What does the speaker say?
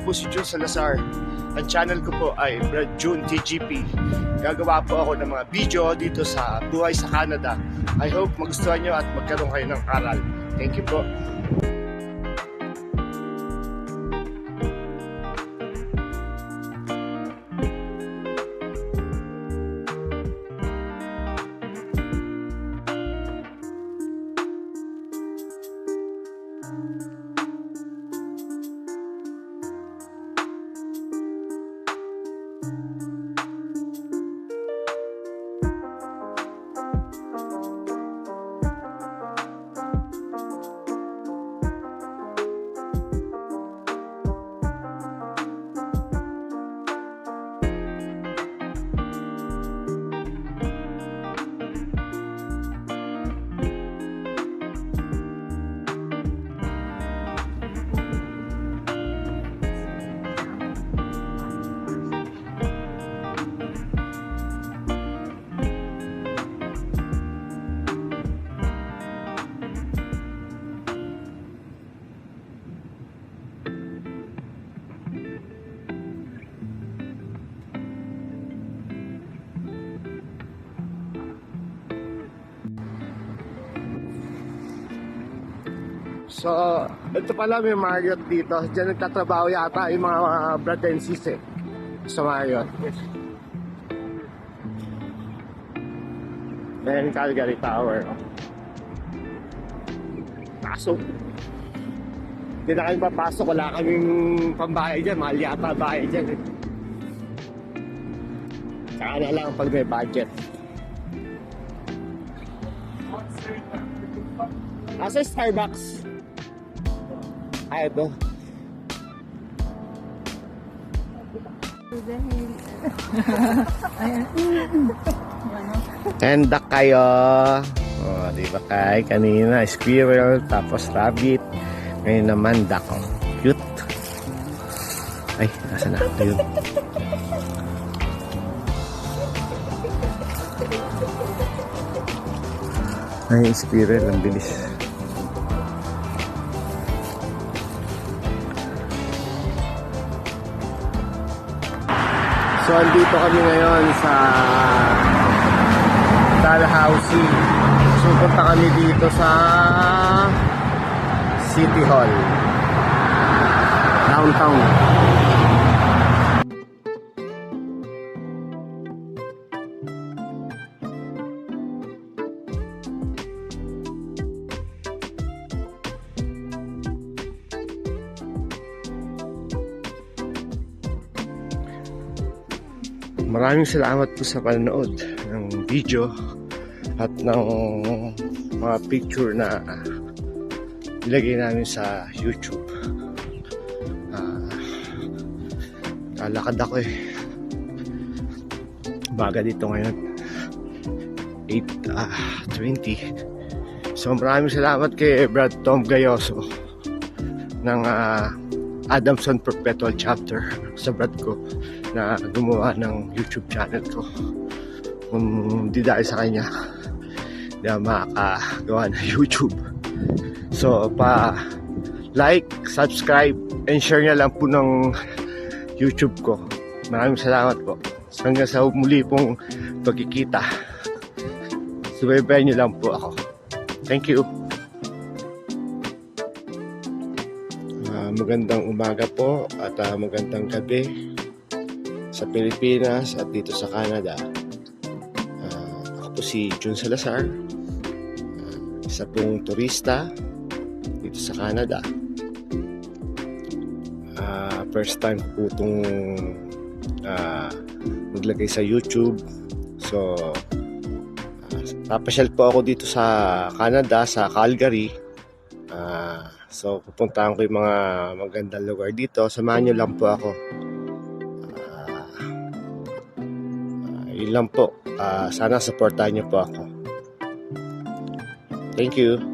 po si June Salazar. Ang channel ko po ay Brad June TGP. Gagawa po ako ng mga video dito sa buhay sa Canada. I hope magustuhan nyo at magkaroon kayo ng aral. Thank you po. So, ito pala may Marriott dito. Diyan nagtatrabaho yata yung mga Bradensis eh. Sa Marriott. Then, Calgary Tower. Pasok. Hindi na kami papasok. Wala kaming pambayad dyan. Mahal yata bayad dyan eh. Saka na lang pag may budget. Asa Starbucks? Ay, ito. Tenda kayo. Oh, di ba kay kanina squirrel tapos rabbit. Ngayon naman duck. Cute. Ay, nasa na? Ayun. Ay, squirrel. Ang bilis. So, andito kami ngayon sa Dalhousie. So, punta kami dito sa City Hall. Downtown. Maraming salamat po sa panonood ng video at ng mga picture na ilagay namin sa YouTube. Lalakad ako eh. Baga dito ngayon. 8:20. So maraming salamat kay Brad Tom Gayoso ng Adamson Perpetual Chapter sa Brad ko na gumawa ng YouTube channel ko. Kung di dahil sa kanya, di ako makakagawa ng YouTube. So, like, subscribe, and share nyo lang po ng YouTube ko. Maraming salamat po. Hanggang sa muli pong pagkikita. Subaybayan nyo lang po ako. Thank you. Magandang umaga po at magandang gabi sa Pilipinas at dito sa Canada. Ako po si June Salazar, isa pong turista dito sa Canada. First time po itong maglagay sa YouTube. So, papasyal po ako dito sa Canada, sa Calgary. So, pupuntahan ko yung mga magandang lugar dito. Samahan nyo lang po ako. Yun lang po. Sana supportahan niyo po ako. Thank you.